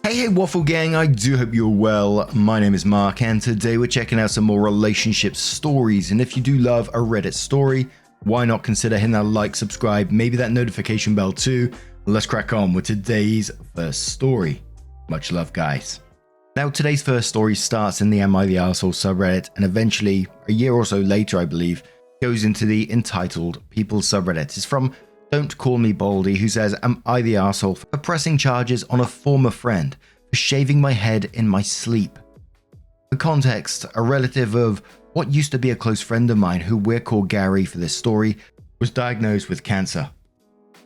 Hey Waffle Gang, I do hope you're well. My name is Mark and today we're checking out some more relationship stories, and if you do love a Reddit story, why not consider hitting that like, subscribe, maybe that notification bell too. Let's crack on with today's first story. Much love, guys. Now today's first story starts in the Am I the Arsehole subreddit, and eventually, a year or so later I believe, goes into the entitled People subreddit. It's from Don't Call Me Baldy, who says, am I the arsehole for pressing charges on a former friend for shaving my head in my sleep? For context, a relative of what used to be a close friend of mine, who we're called Gary for this story, was diagnosed with cancer.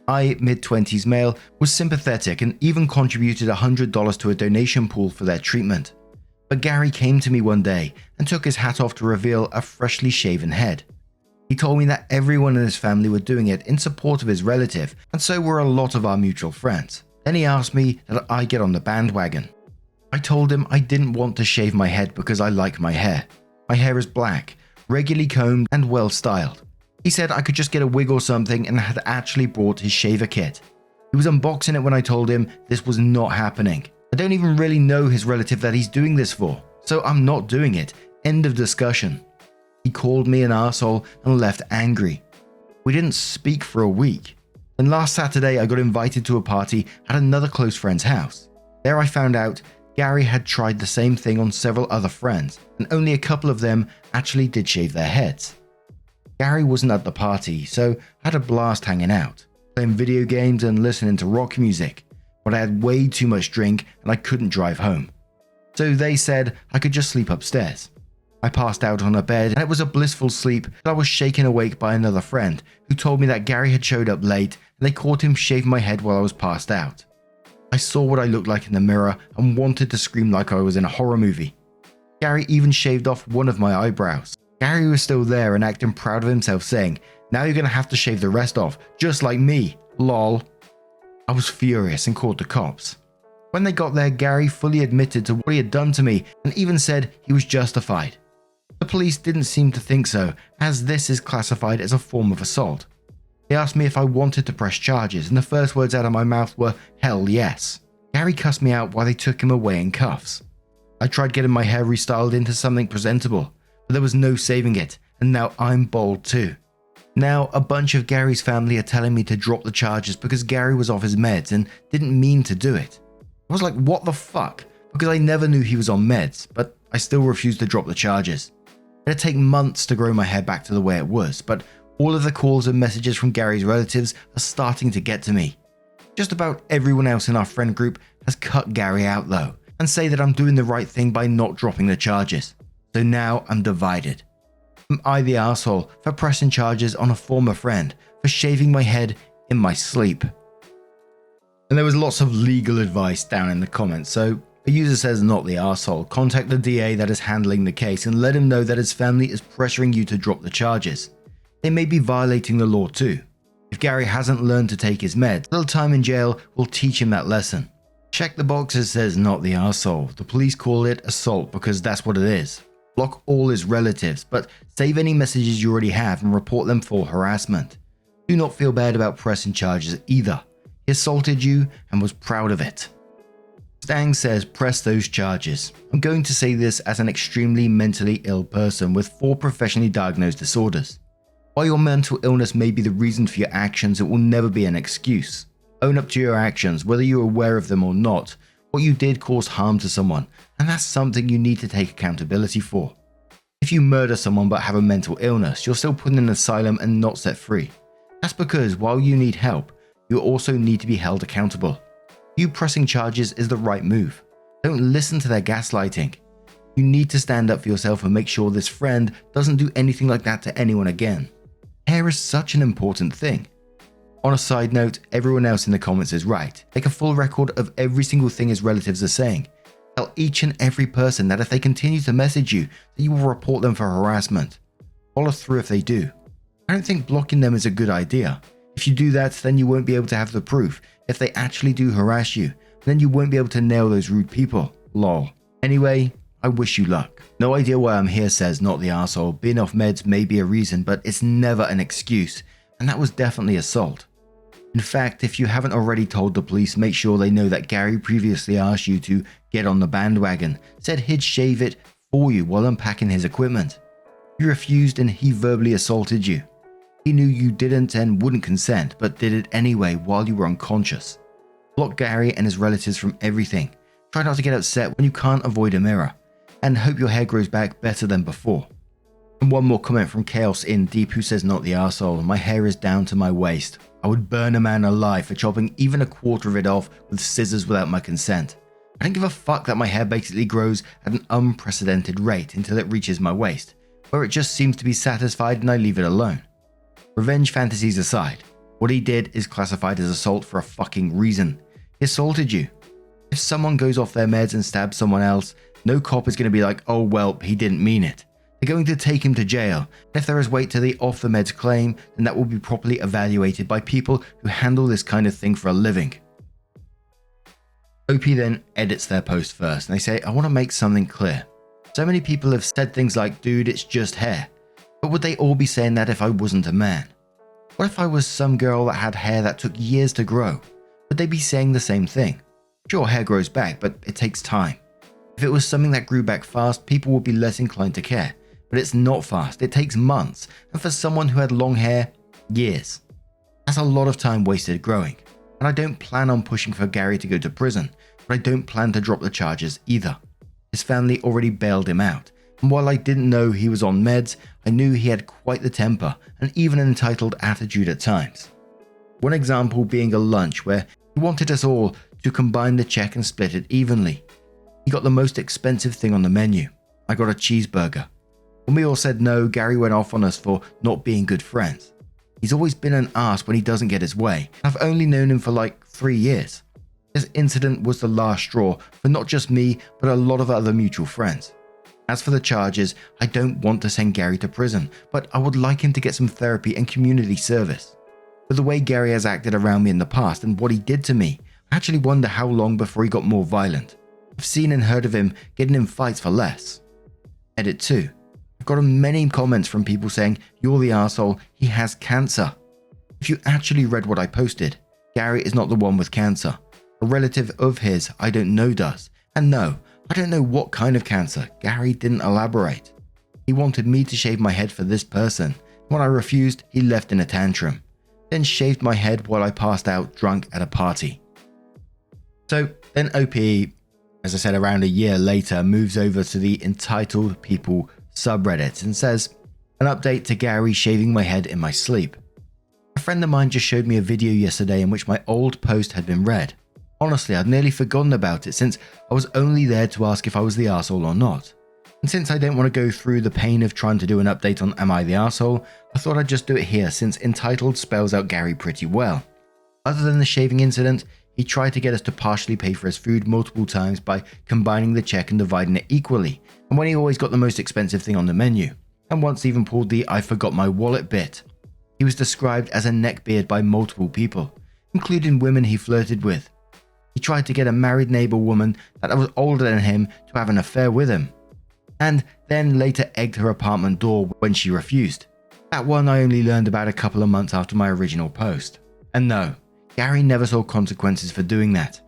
I, mid-20s male, was sympathetic and even contributed $100 to a donation pool for their treatment. But Gary came to me one day and took his hat off to reveal a freshly shaven head. He told me that everyone in his family were doing it in support of his relative, and so were a lot of our mutual friends. Then he asked me that I get on the bandwagon. I told him I didn't want to shave my head because I like my hair. My hair is black, regularly combed and well styled. He said I could just get a wig or something and had actually brought his shaver kit. He was unboxing it when I told him this was not happening. I don't even really know his relative that he's doing this for, so I'm not doing it. End of discussion. He called me an arsehole and left angry. We didn't speak for a week. Then last Saturday I got invited to a party at another close friend's house. There I found out Gary had tried the same thing on several other friends, and only a couple of them actually did shave their heads. Gary wasn't at the party, so I had a blast hanging out, playing video games and listening to rock music, but I had way too much drink and I couldn't drive home. So they said I could just sleep upstairs. I passed out on a bed and it was a blissful sleep, but I was shaken awake by another friend who told me that Gary had showed up late and they caught him shaving my head while I was passed out. I saw what I looked like in the mirror and wanted to scream like I was in a horror movie. Gary even shaved off one of my eyebrows. Gary was still there and acting proud of himself, saying, now you're gonna have to shave the rest off, just like me, lol. I was furious and called the cops. When they got there, Gary fully admitted to what he had done to me and even said he was justified. The police didn't seem to think so, as this is classified as a form of assault. They asked me if I wanted to press charges, and the first words out of my mouth were, hell yes. Gary cussed me out while they took him away in cuffs. I tried getting my hair restyled into something presentable, but there was no saving it, and now I'm bald too. Now, a bunch of Gary's family are telling me to drop the charges because Gary was off his meds and didn't mean to do it. I was like, what the fuck? Because I never knew he was on meds, but I still refused to drop the charges. It'd take months to grow my hair back to the way it was, but all of the calls and messages from Gary's relatives are starting to get to me. Just about everyone else in our friend group has cut Gary out though, and say that I'm doing the right thing by not dropping the charges. So now I'm divided. Am I the arsehole for pressing charges on a former friend for shaving my head in my sleep? And there was lots of legal advice down in the comments, so a user says, not the arsehole, contact the DA that is handling the case and let him know that his family is pressuring you to drop the charges. They may be violating the law too. If Gary hasn't learned to take his meds, a little time in jail will teach him that lesson. Check the boxes says not the arsehole. The police call it assault because that's what it is. Block all his relatives, but save any messages you already have and report them for harassment. Do not feel bad about pressing charges either. He assaulted you and was proud of it. Stang says, press those charges. I'm going to say this as an extremely mentally ill person with 4 professionally diagnosed disorders. While your mental illness may be the reason for your actions, it will never be an excuse. Own up to your actions, whether you're aware of them or not. What you did caused harm to someone, and that's something you need to take accountability for. If you murder someone but have a mental illness, you're still put in an asylum and not set free. That's because while you need help, you also need to be held accountable. You pressing charges is the right move. Don't listen to their gaslighting. You need to stand up for yourself and make sure this friend doesn't do anything like that to anyone again. Hair is such an important thing. On a side note, everyone else in the comments is right. Take a full record of every single thing his relatives are saying. Tell each and every person that if they continue to message you, that you will report them for harassment. Follow through if they do. I don't think blocking them is a good idea. If you do that, then you won't be able to have the proof. If they actually do harass you, then you won't be able to nail those rude people. Lol. Anyway, I wish you luck. No idea why I'm here says not the arsehole. Being off meds may be a reason, but it's never an excuse. And that was definitely assault. In fact, if you haven't already told the police, make sure they know that Gary previously asked you to get on the bandwagon, said he'd shave it for you while unpacking his equipment. You refused and he verbally assaulted you. He knew you didn't and wouldn't consent, but did it anyway while you were unconscious. Block Gary and his relatives from everything. Try not to get upset when you can't avoid a mirror, and hope your hair grows back better than before. And one more comment from Chaos in Deep, who says, "Not the arsehole, my hair is down to my waist. I would burn a man alive for chopping even a quarter of it off with scissors without my consent. I don't give a fuck that my hair basically grows at an unprecedented rate until it reaches my waist, where it just seems to be satisfied and I leave it alone." Revenge fantasies aside, what he did is classified as assault for a fucking reason. He assaulted you. If someone goes off their meds and stabs someone else, no cop is going to be like, "Oh well, he didn't mean it." They're going to take him to jail. If there is weight to the off the meds claim, then that will be properly evaluated by people who handle this kind of thing for a living. OP then edits their post first, and they say, "I want to make something clear. So many people have said things like, 'Dude, it's just hair.' But would they all be saying that if I wasn't a man? What if I was some girl that had hair that took years to grow? Would they be saying the same thing? Sure, hair grows back, but it takes time. If it was something that grew back fast, people would be less inclined to care. But it's not fast, it takes months, and for someone who had long hair, years. That's a lot of time wasted growing. And I don't plan on pushing for Gary to go to prison, but I don't plan to drop the charges either. His family already bailed him out, and while I didn't know he was on meds, I knew he had quite the temper and even an entitled attitude at times. One example being a lunch where he wanted us all to combine the check and split it evenly. He got the most expensive thing on the menu. I got a cheeseburger. When we all said no, Gary went off on us for not being good friends. He's always been an arse when he doesn't get his way. I've only known him for like 3 years. This incident was the last straw for not just me, but a lot of other mutual friends. As for the charges, I don't want to send Gary to prison, but I would like him to get some therapy and community service. With the way Gary has acted around me in the past and what he did to me, I actually wonder how long before he got more violent. I've seen and heard of him getting in fights for less." Edit 2. I've got many comments from people saying, "You're the arsehole, he has cancer." If you actually read what I posted, Gary is not the one with cancer. A relative of his I don't know does. And no, I don't know what kind of cancer. Gary didn't elaborate. He wanted me to shave my head for this person. When I refused, he left in a tantrum. Then shaved my head while I passed out drunk at a party. So then OP, as I said, around a year later, moves over to the Entitled People subreddit and says, "An update to Gary shaving my head in my sleep. A friend of mine just showed me a video yesterday in which my old post had been read. Honestly, I'd nearly forgotten about it since I was only there to ask if I was the arsehole or not. And since I don't want to go through the pain of trying to do an update on Am I the Arsehole, I thought I'd just do it here since Entitled spells out Gary pretty well. Other than the shaving incident, he tried to get us to partially pay for his food multiple times by combining the check and dividing it equally, and when he always got the most expensive thing on the menu, and once even pulled the 'I forgot my wallet' bit. He was described as a neckbeard by multiple people, including women he flirted with. He tried to get a married neighbor woman that was older than him to have an affair with him, and then later egged her apartment door when she refused. That one I only learned about a couple of months after my original post. And no, Gary never saw consequences for doing that.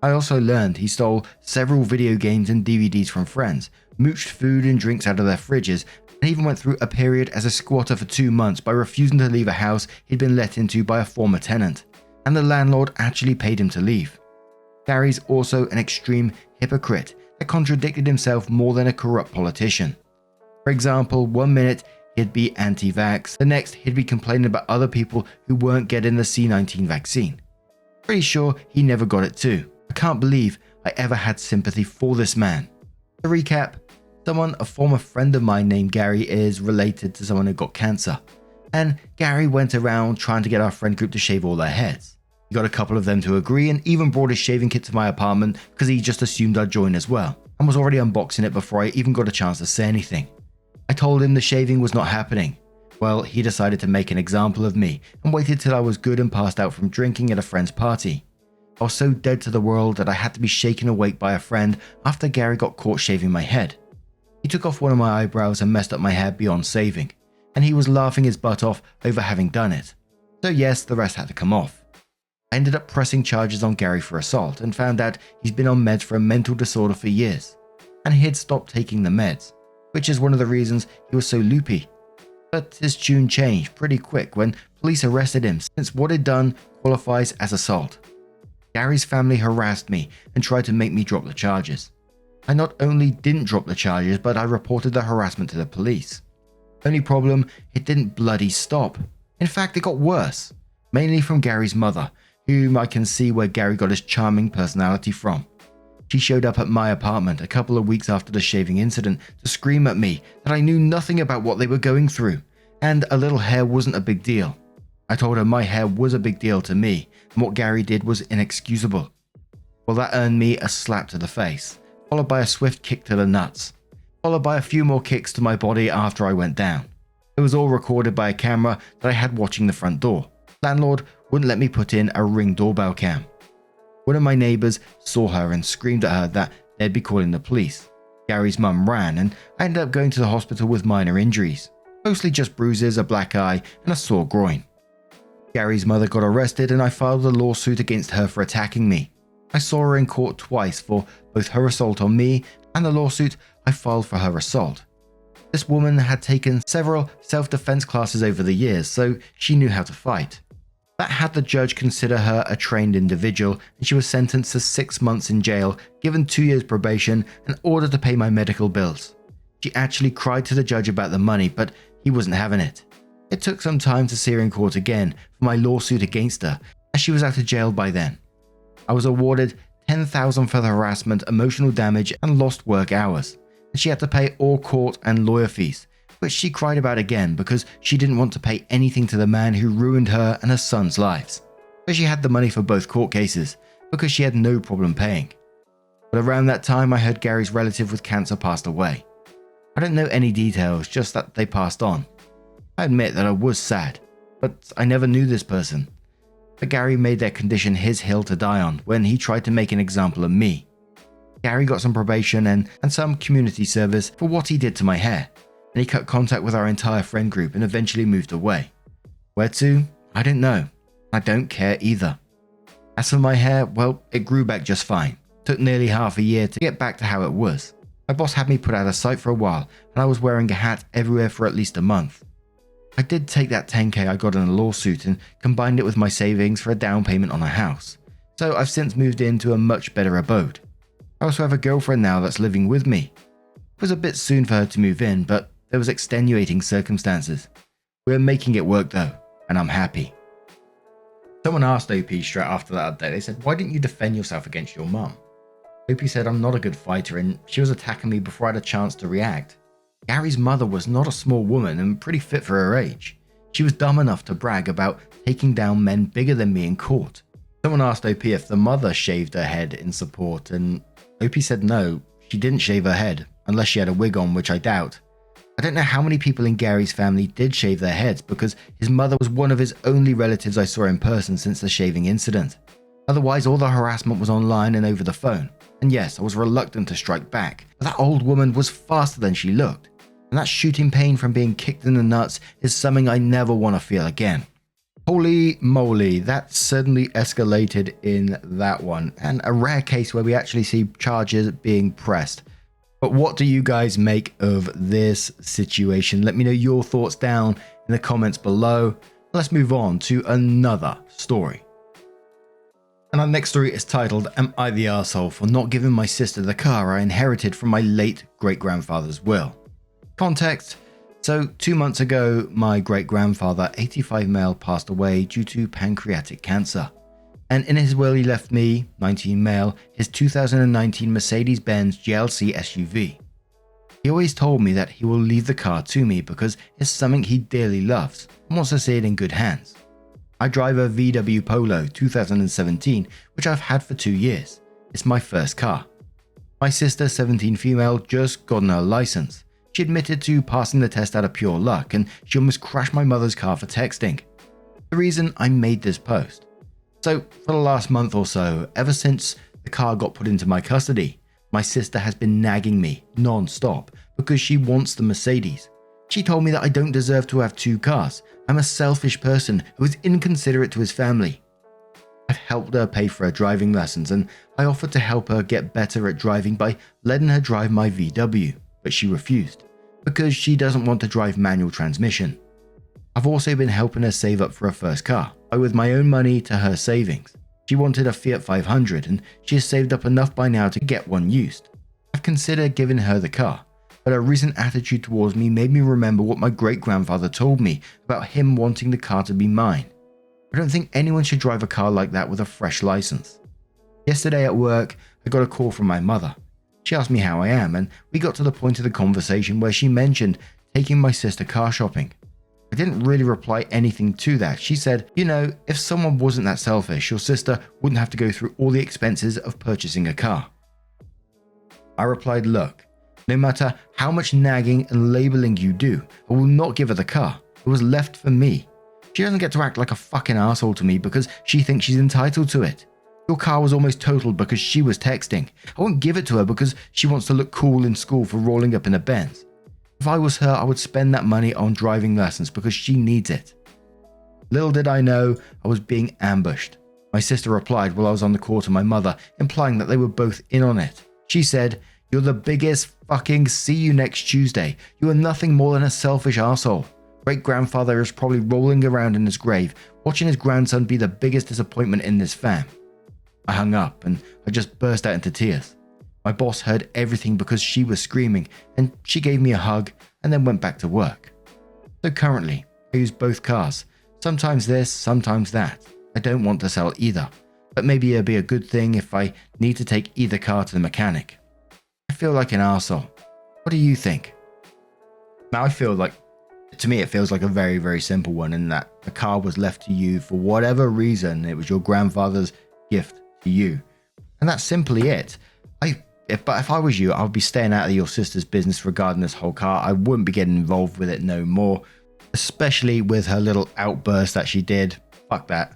I also learned he stole several video games and DVDs from friends, mooched food and drinks out of their fridges, and even went through a period as a squatter for 2 months by refusing to leave a house he'd been let into by a former tenant, and the landlord actually paid him to leave. Gary's also an extreme hypocrite that contradicted himself more than a corrupt politician. For example, one minute he'd be anti-vax, the next he'd be complaining about other people who weren't getting the C-19 vaccine. Pretty sure he never got it too. I can't believe I ever had sympathy for this man. To recap, a former friend of mine named Gary is related to someone who got cancer, and Gary went around trying to get our friend group to shave all their heads. He got a couple of them to agree and even brought his shaving kit to my apartment because he just assumed I'd join as well, and was already unboxing it before I even got a chance to say anything. I told him the shaving was not happening. Well, he decided to make an example of me and waited till I was good and passed out from drinking at a friend's party. I was so dead to the world that I had to be shaken awake by a friend after Gary got caught shaving my head. He took off one of my eyebrows and messed up my hair beyond saving, and he was laughing his butt off over having done it. So yes, the rest had to come off. I ended up pressing charges on Gary for assault and found out he's been on meds for a mental disorder for years, and he had stopped taking the meds, which is one of the reasons he was so loopy. But his tune changed pretty quick when police arrested him, since what he'd done qualifies as assault. Gary's family harassed me and tried to make me drop the charges. I not only didn't drop the charges, but I reported the harassment to the police. Only problem, it didn't bloody stop. In fact, it got worse, mainly from Gary's mother, whom I can see where Gary got his charming personality from. She showed up at my apartment a couple of weeks after the shaving incident to scream at me that I knew nothing about what they were going through, and a little hair wasn't a big deal. I told her my hair was a big deal to me, and what Gary did was inexcusable. Well, that earned me a slap to the face, followed by a swift kick to the nuts, followed by a few more kicks to my body after I went down. It was all recorded by a camera that I had watching the front door. Landlord wouldn't let me put in a Ring doorbell cam. One of my neighbors saw her and screamed at her that they'd be calling the police. Gary's mum ran, and I ended up going to the hospital with minor injuries, mostly just bruises, a black eye, and a sore groin. Gary's mother got arrested, and I filed a lawsuit against her for attacking me. I saw her in court twice for both her assault on me and the lawsuit I filed for her assault. This woman had taken several self-defense classes over the years, so she knew how to fight. That had the judge consider her a trained individual, and she was sentenced to 6 months in jail, given 2 years probation, and ordered to pay my medical bills. She actually cried to the judge about the money, but he wasn't having it. It took some time to see her in court again for my lawsuit against her, as she was out of jail by then. I was awarded $10,000 for the harassment, emotional damage, and lost work hours, and she had to pay all court and lawyer fees, which she cried about again because she didn't want to pay anything to the man who ruined her and her son's lives. But she had the money for both court cases because she had no problem paying. But around that time, I heard Gary's relative with cancer passed away. I don't know any details, just that they passed on. I admit that I was sad, but I never knew this person. But Gary made their condition his hill to die on when he tried to make an example of me. Gary got some probation and some community service for what he did to my hair, and he cut contact with our entire friend group and eventually moved away. Where to? I don't know. I don't care either. As for my hair, well, it grew back just fine. Took nearly half a year to get back to how it was. My boss had me put out of sight for a while, and I was wearing a hat everywhere for at least a month. I did take that $10,000 I got in a lawsuit and combined it with my savings for a down payment on a house, so I've since moved into a much better abode. I also have a girlfriend now that's living with me. It was a bit soon for her to move in, but there was extenuating circumstances. We're making it work though, and I'm happy. Someone asked OP straight after that update, they said, why didn't you defend yourself against your mum? OP said, I'm not a good fighter and she was attacking me before I had a chance to react. Gary's mother was not a small woman and pretty fit for her age. She was dumb enough to brag about taking down men bigger than me in court. Someone asked OP if the mother shaved her head in support, and OP said no, she didn't shave her head, unless she had a wig on, which I doubt. I don't know how many people in Gary's family did shave their heads because his mother was one of his only relatives I saw in person since the shaving incident. Otherwise, all the harassment was online and over the phone. And yes, I was reluctant to strike back, but that old woman was faster than she looked. And that shooting pain from being kicked in the nuts is something I never want to feel again. Holy moly, that suddenly escalated in that one, and a rare case where we actually see charges being pressed. But what do you guys make of this situation? Let me know your thoughts down in the comments below. Let's move on to another story. And our next story is titled, Am I the Arsehole for not giving my sister the car I inherited from my late great-grandfather's will? Context. So 2 months ago, my great-grandfather, 85 male, passed away due to pancreatic cancer. And in his will he left me, 19 male, his 2019 Mercedes-Benz GLC SUV. He always told me that he will leave the car to me because it's something he dearly loves and wants to see it in good hands. I drive a VW Polo 2017, which I've had for 2 years. It's my first car. My sister, 17 female, just gotten her license. She admitted to passing the test out of pure luck, and she almost crashed my mother's car for texting. The reason I made this post. So, for the last month or so, ever since the car got put into my custody, my sister has been nagging me non-stop because she wants the Mercedes. She told me that I don't deserve to have 2 cars. I'm a selfish person who is inconsiderate to his family. I've helped her pay for her driving lessons, and I offered to help her get better at driving by letting her drive my VW, but she refused, because she doesn't want to drive manual transmission. I've also been helping her save up for her first car, with my own money to her savings. She wanted a Fiat 500 and she has saved up enough by now to get one used. I've considered giving her the car, but her recent attitude towards me made me remember what my great-grandfather told me about him wanting the car to be mine. I don't think anyone should drive a car like that with a fresh license. Yesterday at work, I got a call from my mother. She asked me how I am, and we got to the point of the conversation where she mentioned taking my sister car shopping. I didn't really reply anything to that. She said, if someone wasn't that selfish, your sister wouldn't have to go through all the expenses of purchasing a car. I replied, look, no matter how much nagging and labeling you do, I will not give her the car. It was left for me. She doesn't get to act like a fucking asshole to me because she thinks she's entitled to it. Your car was almost totaled because she was texting. I won't give it to her because she wants to look cool in school for rolling up in a Benz. If I was her, I would spend that money on driving lessons because she needs it. Little did I know I was being ambushed. My sister replied while I was on the call to my mother, implying that they were both in on it. She said, "You're the biggest fucking see you next Tuesday. You are nothing more than a selfish arsehole. Great-grandfather is probably rolling around in his grave, watching his grandson be the biggest disappointment in this fam." I hung up and I just burst out into tears. My boss heard everything because she was screaming, and she gave me a hug and then went back to work. So currently, I use both cars. Sometimes this, sometimes that. I don't want to sell either, but maybe it'll be a good thing if I need to take either car to the mechanic. I feel like an arsehole. What do you think? Now to me it feels like a very, very simple one in that the car was left to you for whatever reason. It was your grandfather's gift to you. And that's simply it. If I was you, I would be staying out of your sister's business regarding this whole car. I wouldn't be getting involved with it no more, especially with her little outburst that she did. Fuck that.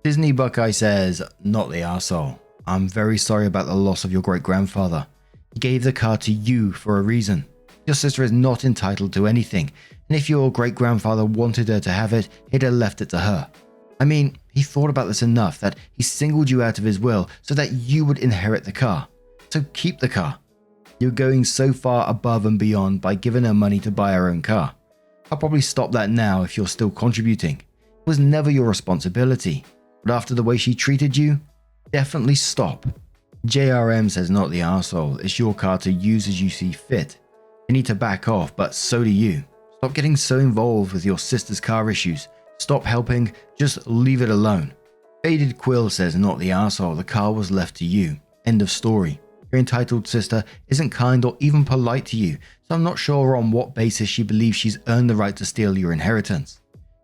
Disney Buckeye says, "Not the arsehole. I'm very sorry about the loss of your great-grandfather. He gave the car to you for a reason. Your sister is not entitled to anything, and if your great-grandfather wanted her to have it, he'd have left it to her. I mean, he thought about this enough that he singled you out of his will so that you would inherit the car. So keep the car. You're going so far above and beyond by giving her money to buy her own car. I'll probably stop that now if you're still contributing. It was never your responsibility, but after the way she treated you, definitely stop." JRM says, "Not the arsehole. It's your car to use as you see fit. You need to back off, but so do you. Stop getting so involved with your sister's car issues. Stop helping, just leave it alone." Faded Quill says, "Not the arsehole. The car was left to you. End of story. Your entitled sister isn't kind or even polite to you, so I'm not sure on what basis she believes she's earned the right to steal your inheritance.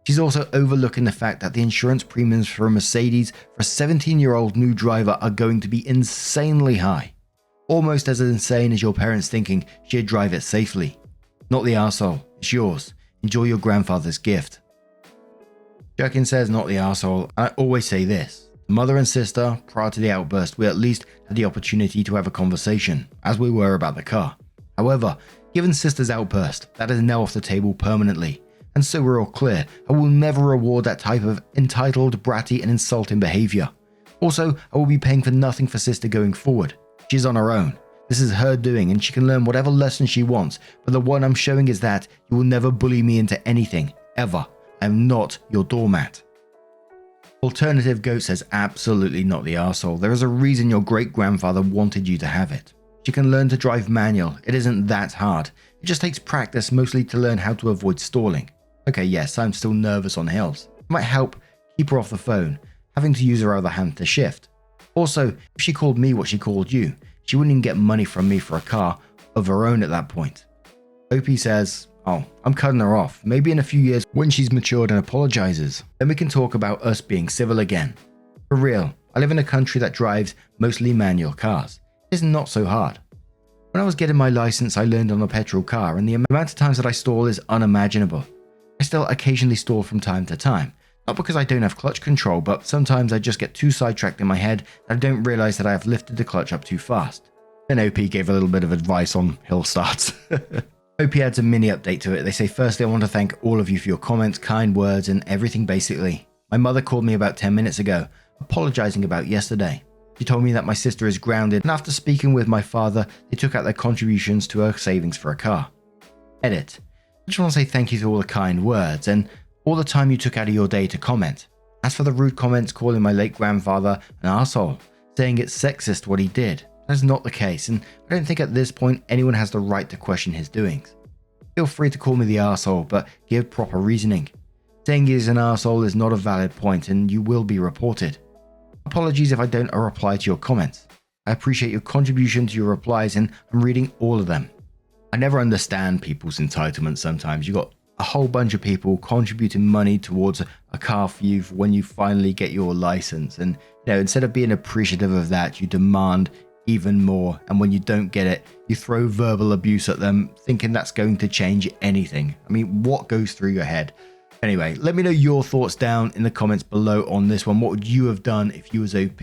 She's also overlooking the fact that the insurance premiums for a Mercedes for a 17-year-old new driver are going to be insanely high. Almost as insane as your parents thinking she'd drive it safely. Not the arsehole. It's yours. Enjoy your grandfather's gift." Jerkin says, "Not the arsehole. I always say this. Mother and sister, prior to the outburst, we at least had the opportunity to have a conversation, as we were about the car. However, given sister's outburst, that is now off the table permanently, and so we're all clear. I will never reward that type of entitled, bratty, and insulting behavior. Also, I will be paying for nothing for sister going forward. She's on her own. This is her doing, and she can learn whatever lesson she wants, but the one I'm showing is that you will never bully me into anything, ever. I am not your doormat." Alternative Goat says, "Absolutely not the arsehole. There is a reason your great-grandfather wanted you to have it. She can learn to drive manual. It isn't that hard. It just takes practice, mostly to learn how to avoid stalling. Okay, yes, I'm still nervous on hills. It might help keep her off the phone, having to use her other hand to shift. Also, if she called me what she called you, she wouldn't even get money from me for a car of her own at that point." OP says, "Oh, I'm cutting her off. Maybe in a few years when she's matured and apologizes, then we can talk about us being civil again. For real, I live in a country that drives mostly manual cars. It's not so hard. When I was getting my license, I learned on a petrol car, and the amount of times that I stall is unimaginable. I still occasionally stall from time to time. Not because I don't have clutch control, but sometimes I just get too sidetracked in my head that I don't realize that I have lifted the clutch up too fast." Then OP gave a little bit of advice on hill starts. OP adds a mini update to it. They say, "Firstly, I want to thank all of you for your comments, kind words, and everything basically. My mother called me about 10 minutes ago. apologizing about yesterday. She told me that my sister is grounded, and after speaking with my father, they took out their contributions to her savings for a car. Edit. I just want to say thank you to all the kind words and all the time you took out of your day to comment. As for the rude comments calling my late grandfather an arsehole, saying it's sexist what he did, that is not the case, and I don't think at this point anyone has the right to question his doings. Feel free to call me the arsehole, but give proper reasoning. Saying he is an arsehole is not a valid point, and you will be reported. Apologies if I don't reply to your comments. I appreciate your contribution to your replies, and I'm reading all of them. I never understand people's entitlements sometimes. You got a whole bunch of people contributing money towards a car for you when you finally get your license, and instead of being appreciative of that, you demand even more, and when you don't get it, you throw verbal abuse at them, thinking that's going to change anything. I mean, what goes through your head? Anyway, let me know your thoughts down in the comments below on this one. What would you have done if you was OP?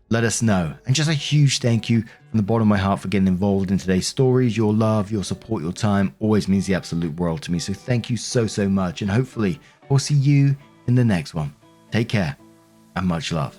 Let us know. And just a huge thank you from the bottom of my heart for getting involved in today's stories. Your love, your support, your time always means the absolute world to me. So thank you so much. And hopefully we'll see you in the next one. Take care and much love.